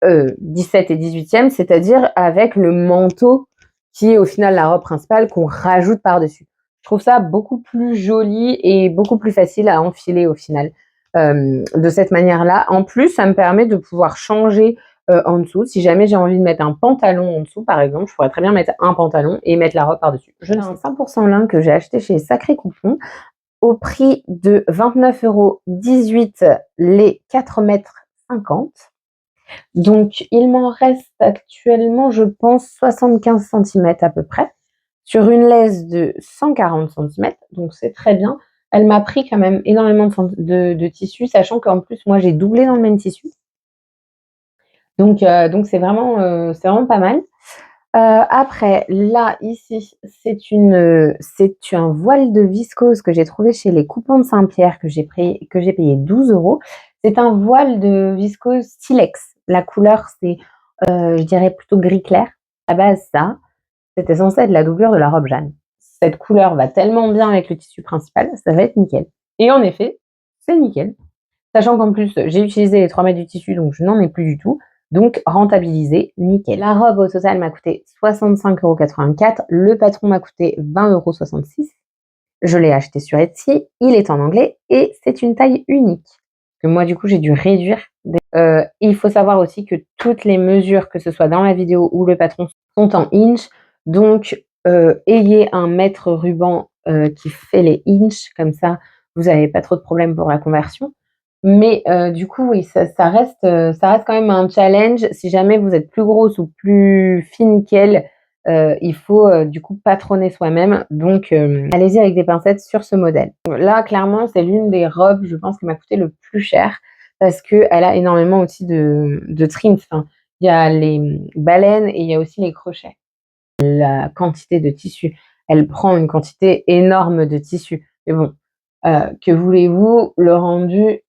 17 et 18e, c'est-à-dire avec le manteau qui est au final la robe principale qu'on rajoute par-dessus. Je trouve ça beaucoup plus joli et beaucoup plus facile à enfiler au final de cette manière-là. En plus, ça me permet de pouvoir changer en dessous. Si jamais j'ai envie de mettre un pantalon en dessous, par exemple, je pourrais très bien mettre un pantalon et mettre la robe par-dessus. Je ne sais 100% lin que j'ai acheté chez Sacré Coupon au prix de 29,18 € les 4,50 mètres. Donc, il m'en reste actuellement, je pense, 75 centimètres à peu près, sur une laisse de 140 centimètres. Donc, c'est très bien. Elle m'a pris quand même énormément de tissu, sachant qu'en plus, moi, j'ai doublé dans le même tissu. Donc c'est vraiment pas mal. Après, là, ici, c'est un voile de viscose que j'ai trouvé chez les Coupons de Saint-Pierre que j'ai payé 12 €. C'est un voile de viscose silex. La couleur, c'est, je dirais plutôt gris clair. À la base, ça, c'était censé être la doublure de la robe Jeanne. Cette couleur va tellement bien avec le tissu principal, ça va être nickel. Et en effet, c'est nickel. Sachant qu'en plus, j'ai utilisé les 3 mètres du tissu, donc je n'en ai plus du tout. Donc rentabilisé, nickel. La robe au total m'a coûté 65,84 €. Le patron m'a coûté 20,66 €. Je l'ai acheté sur Etsy, il est en anglais et c'est une taille unique. Que moi, du coup, j'ai dû réduire. Il faut savoir aussi que toutes les mesures, que ce soit dans la vidéo ou le patron, sont en inch. Donc, ayez un mètre ruban qui fait les inch, comme ça, vous n'avez pas trop de problèmes pour la conversion. Mais du coup, oui, ça reste quand même un challenge. Si jamais vous êtes plus grosse ou plus fine qu'elle, il faut, du coup patronner soi-même. Donc allez-y avec des pincettes sur ce modèle. Là, clairement, c'est l'une des robes, je pense, qui m'a coûté le plus cher parce qu'elle a énormément aussi de trims. Enfin, il y a les baleines et il y a aussi les crochets. La quantité de tissu, elle prend une quantité énorme de tissu. Mais bon, que voulez-vous? Le rendu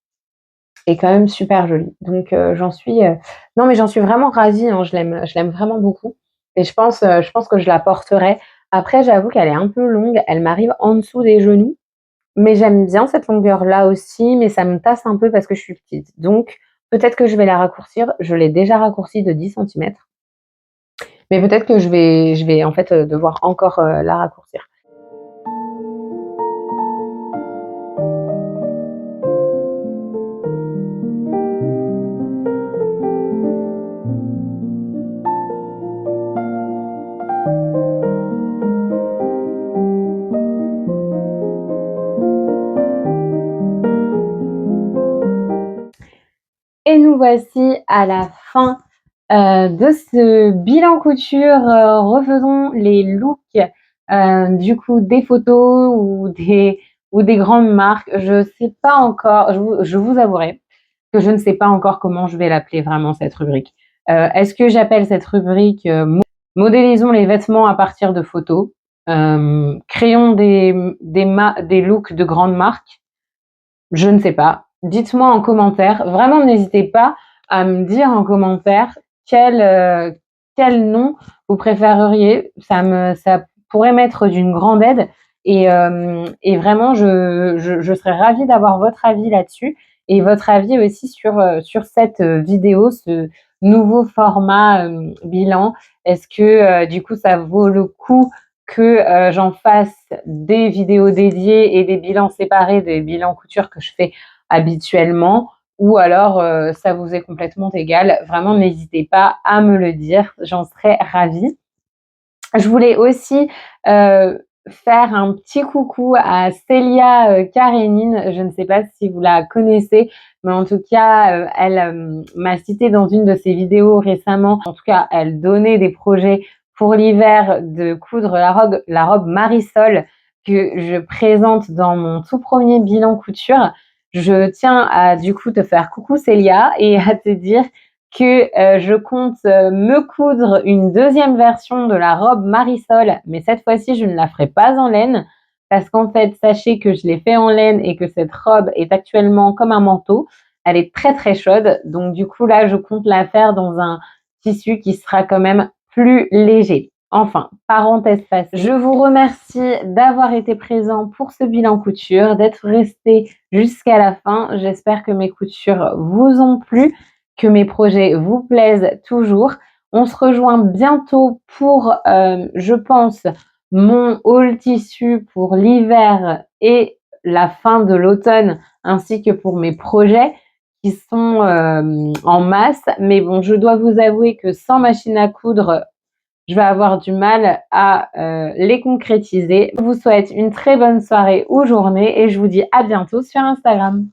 est quand même super jolie. Donc non mais j'en suis vraiment ravie, hein, je l'aime vraiment beaucoup et je pense que je la porterai. Après j'avoue qu'elle est un peu longue, elle m'arrive en dessous des genoux, mais j'aime bien cette longueur-là aussi, mais ça me tasse un peu parce que je suis petite. Donc peut-être que je vais la raccourcir. Je l'ai déjà raccourcie de 10 centimètres, mais peut-être que je vais en fait, devoir encore, la raccourcir. Et nous voici à la fin de ce bilan couture. Refaisons les looks, du coup des photos ou des grandes marques. Je sais pas encore, je vous avouerai que je ne sais pas encore comment je vais l'appeler vraiment cette rubrique. Est-ce que j'appelle cette rubrique modélisons les vêtements à partir de photos, créons des looks de grandes marques? Je ne sais pas. Dites-moi en commentaire. Vraiment, n'hésitez pas à me dire en commentaire quel nom vous préféreriez. Ça pourrait m'être d'une grande aide et vraiment, je serais ravie d'avoir votre avis là-dessus et votre avis aussi sur cette vidéo, ce nouveau format bilan. Est-ce que du coup, ça vaut le coup que j'en fasse des vidéos dédiées et des bilans séparés des bilans couture que je fais habituellement ou alors ça vous est complètement égal. Vraiment, n'hésitez pas à me le dire, j'en serais ravie. Je voulais aussi faire un petit coucou à Célia Karénine. Je ne sais pas si vous la connaissez, mais en tout cas, elle m'a cité dans une de ses vidéos récemment. En tout cas, elle donnait des projets pour l'hiver de coudre la robe Marisol que je présente dans mon tout premier bilan couture. Je tiens à du coup te faire coucou Célia et à te dire que je compte me coudre une deuxième version de la robe Marisol, mais cette fois-ci, je ne la ferai pas en laine parce qu'en fait, sachez que je l'ai fait en laine et que cette robe est actuellement comme un manteau. Elle est très très chaude, donc du coup là, je compte la faire dans un tissu qui sera quand même plus léger. Enfin, parenthèse passée. Je vous remercie d'avoir été présent pour ce bilan couture, d'être resté jusqu'à la fin. J'espère que mes coutures vous ont plu, que mes projets vous plaisent toujours. On se rejoint bientôt pour, je pense, mon haul tissu pour l'hiver et la fin de l'automne, ainsi que pour mes projets qui sont en masse. Mais bon, je dois vous avouer que sans machine à coudre, je vais avoir du mal à les concrétiser. Je vous souhaite une très bonne soirée ou journée et je vous dis à bientôt sur Instagram.